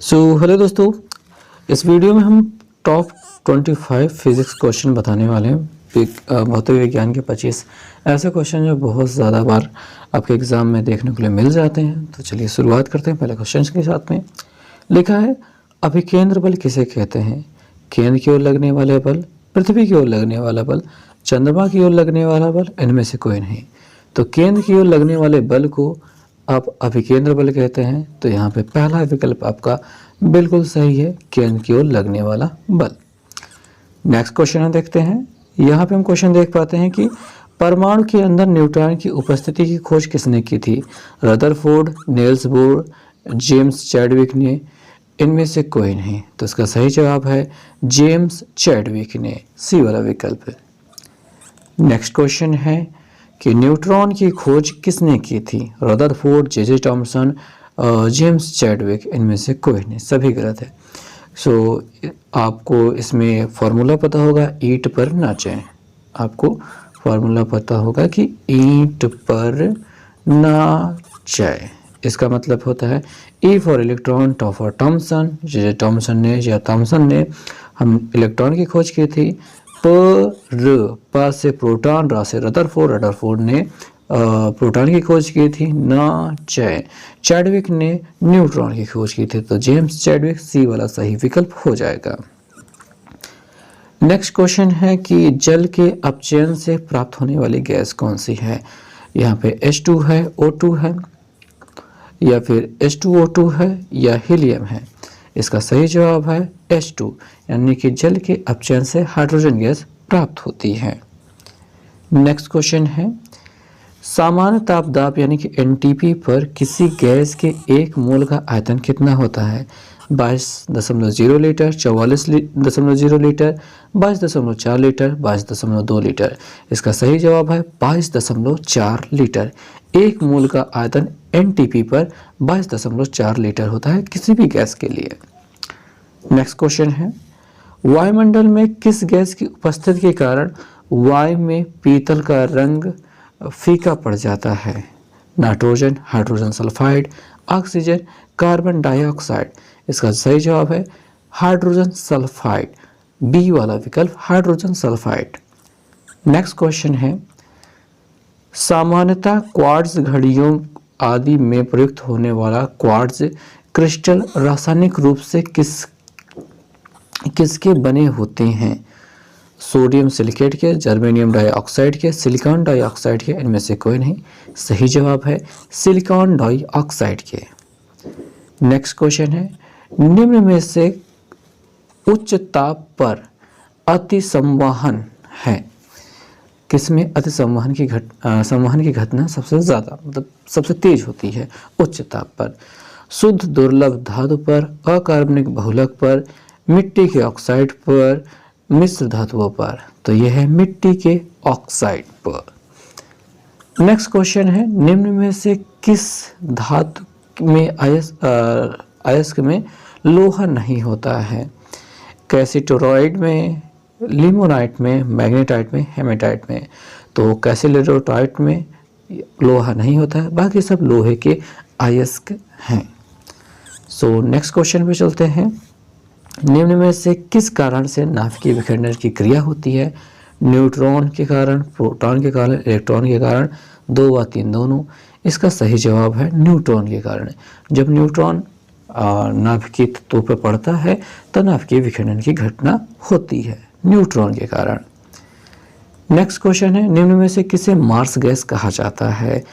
Hello दोस्तों, इस video में हम टॉप 25 फिजिक्स क्वेश्चन बताने वाले हैं। भौतिक विज्ञान के 25 ऐसे क्वेश्चन जो बहुत ज़्यादा बार आपके एग्ज़ाम में देखने के लिए मिल जाते हैं। तो चलिए शुरुआत करते हैं पहले क्वेश्चन के साथ में। लिखा है, अभिकेंद्र बल किसे कहते हैं? केंद्र की ओर लगने वाले बल, पृथ्वी की ओर लगने वाला बल, चंद्रमा की ओर लगने वाला बल, इनमें से कोई नहीं। तो केंद्र की ओर लगने वाले बल को आप अभिकेंद्र बल कहते हैं। तो यहाँ पे पहला विकल्प आपका बिल्कुल सही है, केंद्र की ओर लगने वाला बल। नेक्स्ट क्वेश्चन हम देखते हैं। यहाँ पे हम क्वेश्चन देख पाते हैं कि परमाणु के अंदर न्यूट्रॉन की उपस्थिति की खोज किसने की थी? Rutherford, Nils bore, James Chadwick ने, इनमें से कोई नहीं। तो इसका सही जवाब है जेम्स चैडविक ने, सी वाला विकल्प है। नेक्स्ट क्वेश्चन है कि न्यूट्रॉन की खोज किसने की थी? Rutherford, J Thomson, James Chadwick, इनमें से कोई नहीं, सभी गलत है। आपको इसमें फॉर्मूला पता होगा, ईंट पर नाचें। आपको फॉर्मूला पता होगा कि ईंट पर नाचें, इसका मतलब होता है e for electron, tau for Thomson, J Thomson ने हम इलेक्ट्रॉन की खोज की थी। प से प्रोटॉन, रा से रदरफोर्ड ने प्रोटॉन की खोज की थी। ना चैडविक ने न्यूट्रॉन की खोज की थी। तो जेम्स चैडविक, सी वाला सही विकल्प हो जाएगा। नेक्स्ट क्वेश्चन है कि जल के अपचयन से प्राप्त होने वाली गैस कौन सी है? यहाँ पे H2 है, O2 है, या फिर H2O2 है, या हीलियम है। इसका सही जवाब है H2, यानी कि जल के अपचयन से हाइड्रोजन गैस प्राप्त होती है। नेक्स्ट क्वेश्चन है, सामान्य ताप दाब यानी कि NTP पर किसी गैस के एक मोल का आयतन कितना होता है? 22.0 लीटर, 44.0 लीटर, 22.4 लीटर, 22.2 लीटर। इसका सही जवाब है 22.4 लीटर। एक मोल का आयतन NTP पर 22.4 लीटर होता है किसी भी गैस के लिए। नेक्स्ट क्वेश्चन है, वायुमंडल में किस गैस की उपस्थिति के कारण वायु में पीतल का रंग फीका पड़ जाता है? Nitrogen, hydrogen sulphide, oxygen, carbon dioxide. इसका सही जवाब है हाइड्रोजन सल्फाइड, बी वाला विकल्प, हाइड्रोजन सल्फाइड। नेक्स्ट क्वेश्चन है, सामान्यतः क्वार्ट्ज घड़ियों आदि में प्रयुक्त होने वाला क्वार्ट्ज क्रिस्टल रासायनिक रूप से किसके बने होते हैं? सोडियम सिलिकेट के, जर्मेनियम डाइऑक्साइड के, सिलिकॉन डाइऑक्साइड के, इनमें से कोई नहीं। सही जवाब है सिलिकॉन डाइऑक्साइड के। नेक्स्ट क्वेश्चन है, निम्न में से उच्च ताप पर अति संवहन है? किसमें अति संवहन की घटना सबसे ज्यादा, मतलब सबसे तेज होती है? उच्च ताप पर, शुद्ध दुर्लभ धातु पर, अकार्बनिक बहुलक पर, मिट्टी के ऑक्साइड पर, मिश्र धातुओं पर। तो यह है मिट्टी के ऑक्साइड पर। नेक्स्ट क्वेश्चन है, निम्न में से किस धातु में अयस्क में लोहा नहीं होता है? कैसिटोरॉइड में, लिमोनाइट में, मैग्नेटाइट में, हेमेटाइट में। तो कैसिलेरोटाइट में लोहा नहीं होता है, बाकी सब लोहे के अयस्क हैं। नेक्स्ट क्वेश्चन पे चलते हैं। निम्न में से किस कारण से नाभिकीय विखंडन की क्रिया होती है? न्यूट्रॉन के कारण, प्रोटॉन के कारण, इलेक्ट्रॉन के कारण, 2 व 3 दोनों। इसका सही जवाब है न्यूट्रॉन के कारण। जब न्यूट्रॉन नाभिकीय तत्वों पर पड़ता है तो नाभिकीय विखंडन की घटना होती है, न्यूट्रॉन के कारण। नेक्स्ट क्वेश्चन है, निम्न में से किसे मार्स गैस कहा जाता है?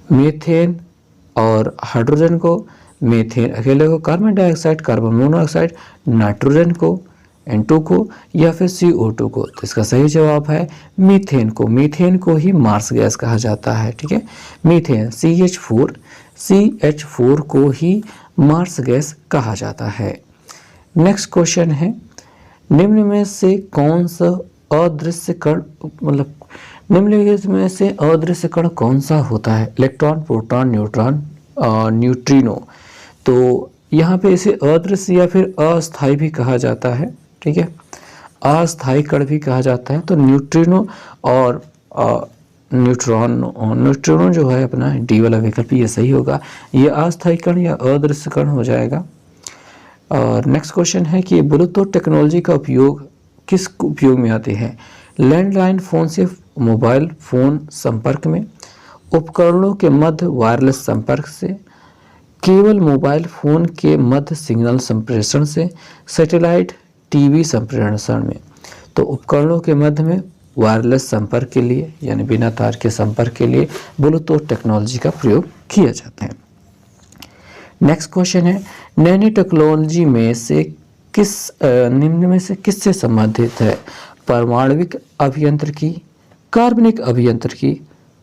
मीथेन और हाइड्रोजन को, मीथेन अकेले को, carbon dioxide, carbon monoxide, nitrogen को, N2 को, या फिर CO2 को। तो इसका सही जवाब है मीथेन को। मीथेन को ही मार्स गैस कहा जाता है, ठीक है। मीथेन CH4 को ही मार्स गैस कहा जाता है। नेक्स्ट क्वेश्चन है, निम्न में से कौन सा अदृश्य कण, मतलब निम्नलिखित में से अदृश्य कण कौन सा होता है? Electron, proton, neutron, neutrino. तो यहाँ पे इसे अदृश्य या फिर अस्थायी भी कहा जाता है, ठीक है। अस्थायी कण भी कहा जाता है। तो न्यूट्रिनो और न्यूट्रॉन जो है अपना डी वाला विकल्प ये सही होगा। ये अस्थायी कण या अदृश्य कण हो जाएगा। और नेक्स्ट क्वेश्चन है कि ब्लूटूथ टेक्नोलॉजी का उपयोग किस उपयोग में आती है? लैंडलाइन फ़ोन से मोबाइल फ़ोन संपर्क में, उपकरणों के मध्य वायरलेस संपर्क से, केवल मोबाइल फ़ोन के मध्य सिग्नल संप्रेषण से, सैटेलाइट टीवी संप्रेषण में। तो उपकरणों के मध्य में वायरलेस संपर्क के लिए यानी बिना तार के संपर्क के लिए ब्लूटूथ टेक्नोलॉजी का प्रयोग किया जाता है। नेक्स्ट क्वेश्चन है, नैनो टेक्नोलॉजी में से निम्न में से किससे संबंधित है? परमाणविक अभियांत्रिकी, कार्बनिक अभियांत्रिकी,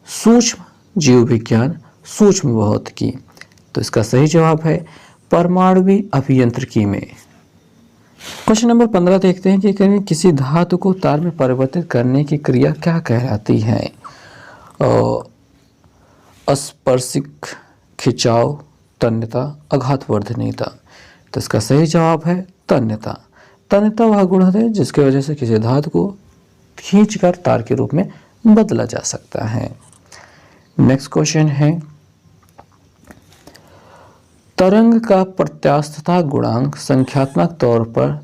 सूक्ष्म जीव विज्ञान, सूक्ष्म भौतिकी। तो इसका सही जवाब है परमाणविक अभियांत्रिकी में। क्वेश्चन नंबर 15 देखते हैं कि किसी धातु को तार में परिवर्तित करने की क्रिया क्या कहलाती है? स्पर्शिक, खिंचाव, तन्यता, आघातवर्धनीयता। तो इसका सही जवाब है तन्यता। तन्यता वह गुण है जिसकी वजह से किसी धातु को खींचकर तार के रूप में बदला जा सकता है। नेक्स्ट क्वेश्चन है, तरंग का प्रत्यास्थता गुणांक संख्यात्मक तौर पर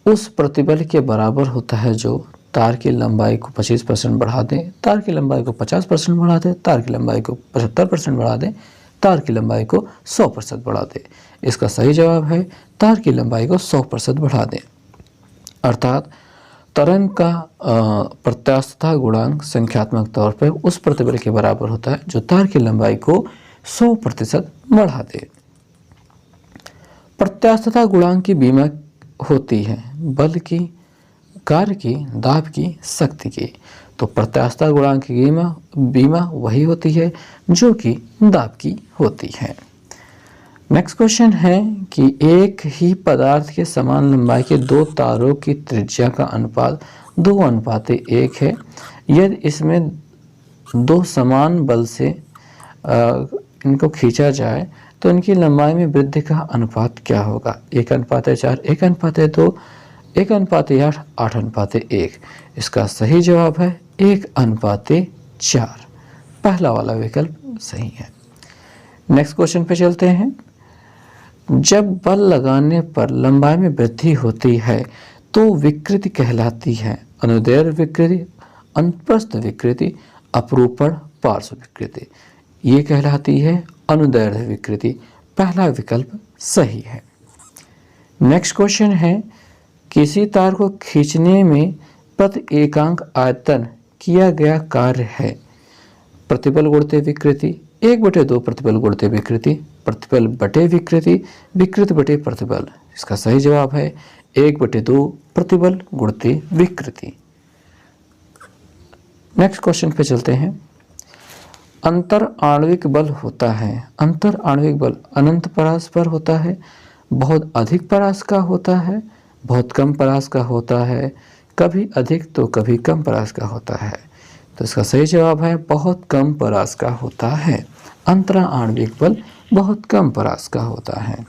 उस प्रतिबल के बराबर होता है जो तार की लंबाई को 25% बढ़ा दे, तार की लंबाई को 50% बढ़ा दे, तार की लंबाई को 75% बढ़ा दे, तार की लंबाई को 100% बढ़ा दे। इसका सही जवाब है तार की लंबाई को 100% बढ़ा दें। अर्थात तरंग का प्रत्यास्थता गुणांक संख्यात्मक तौर पर उस प्रतिबल के बराबर होता है जो तार की लंबाई को 100% बढ़ा दे। प्रत्यास्थता गुणांक की बीमा होती है बल की, कार्य की, दाब की, शक्ति की। तो प्रत्यास्थता गुणांक की बीमा वही होती है जो कि दाब की होती है। नेक्स्ट क्वेश्चन है कि एक ही पदार्थ के समान लंबाई के दो तारों की त्रिज्या का अनुपात 2:1 है। यदि इसमें दो समान बल से इनको खींचा जाए तो इनकी लंबाई में वृद्धि का अनुपात क्या होगा? 1:4, 1:2, 1:8, 8:1। इसका सही जवाब है 1:4। पहला वाला विकल्प सही है। नेक्स्ट क्वेश्चन पे चलते हैं। जब बल लगाने पर लंबाई में वृद्धि होती है तो विकृति कहलाती है अनुदैर्ध्य विकृति, अनुप्रस्थ विकृति, अपरूपण पार्श्व विकृति। ये कहलाती है अनुदैर्ध्य विकृति। पहला विकल्प सही है। नेक्स्ट क्वेश्चन है, किसी तार को खींचने में प्रति एकांक आयतन किया गया कार्य है प्रतिबल गुणित विकृति, 1/2 प्रतिबल गुणित विकृति, प्रतिबल बटे विकृति, विकृति बटे प्रतिबल। इसका सही जवाब है 1/2 प्रतिबल गुणित विकृति। नेक्स्ट क्वेश्चन पे चलते हैं। अंतर आणविक बल होता है, अंतर आणविक बल अनंत परास पर होता है, बहुत अधिक परास का होता है, बहुत कम परास का होता है, कभी अधिक तो कभी कम परास का होता है। तो इसका सही जवाब है बहुत कम परास का होता है। अंतरा आणविक बल बहुत कम परास का होता है।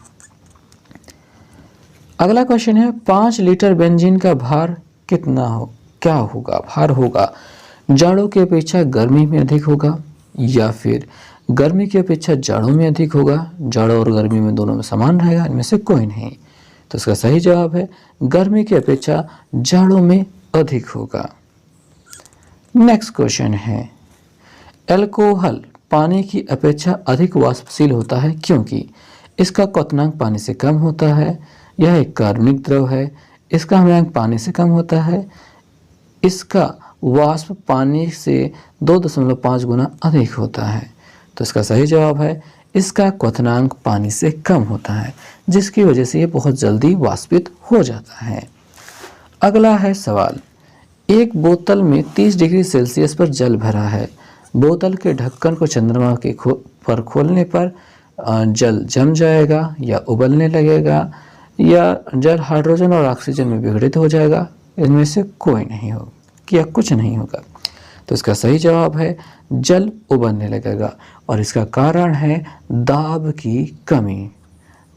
अगला क्वेश्चन है, 5 लीटर बेंजीन का भार कितना क्या होगा? भार होगा जाड़ों की अपेक्षा गर्मी में अधिक होगा या फिर गर्मी की अपेक्षा जाड़ों में अधिक होगा, जाड़ों और गर्मी में दोनों में समान रहेगा, इनमें से कोई नहीं। तो इसका सही जवाब है गर्मी की अपेक्षा जाड़ों में अधिक होगा। नेक्स्ट क्वेश्चन है, अल्कोहल पानी की अपेक्षा अधिक वाष्पशील होता है क्योंकि इसका क्वथनांक पानी से कम होता है, यह एक कार्बनिक द्रव है, इसका हमायक पानी से कम होता है, इसका वाष्प पानी से 2.5 गुना अधिक होता है। तो इसका सही जवाब है इसका क्वथनांक पानी से कम होता है जिसकी वजह से ये बहुत जल्दी वाष्पित हो जाता है। अगला है सवाल, एक बोतल में 30 डिग्री सेल्सियस पर जल भरा है, बोतल के ढक्कन को चंद्रमा के पर खोलने पर जल जम जाएगा या उबलने लगेगा या जल हाइड्रोजन और ऑक्सीजन में विघटित हो जाएगा, इनमें से कोई नहीं होगा या कुछ नहीं होगा। तो इसका सही जवाब है जल उबलने लगेगा और इसका कारण है दाब की कमी।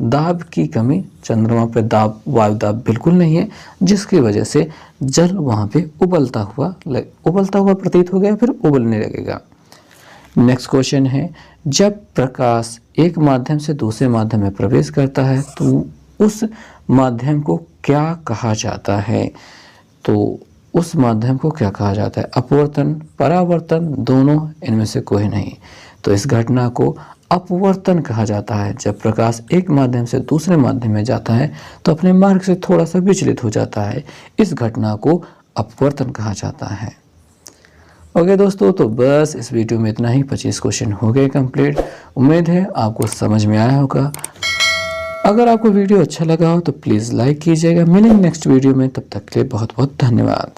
दाब की कमी, चंद्रमा पे दाब, वायु दाब बिल्कुल नहीं है जिसकी वजह से जल वहाँ पे उबलता हुआ प्रतीत हो गया, फिर उबलने लगेगा। नेक्स्ट क्वेश्चन है, जब प्रकाश एक माध्यम से दूसरे माध्यम में प्रवेश करता है तो उस माध्यम को क्या कहा जाता है? तो उस माध्यम को क्या कहा जाता है? अपवर्तन, परावर्तन, दोनों, इनमें से कोई नहीं। तो इस घटना को अपवर्तन कहा जाता है। जब प्रकाश एक माध्यम से दूसरे माध्यम में जाता है तो अपने मार्ग से थोड़ा सा विचलित हो जाता है। इस घटना को अपवर्तन कहा जाता है। ओके दोस्तों, तो बस इस वीडियो में इतना ही। 25 क्वेश्चन हो गए कंप्लीट। उम्मीद है आपको समझ में आया होगा। अगर आपको वीडियो अच्छा लगा हो तो प्लीज़ लाइक कीजिएगा। मिलेंगे नेक्स्ट वीडियो में, तब तक के लिए बहुत बहुत धन्यवाद।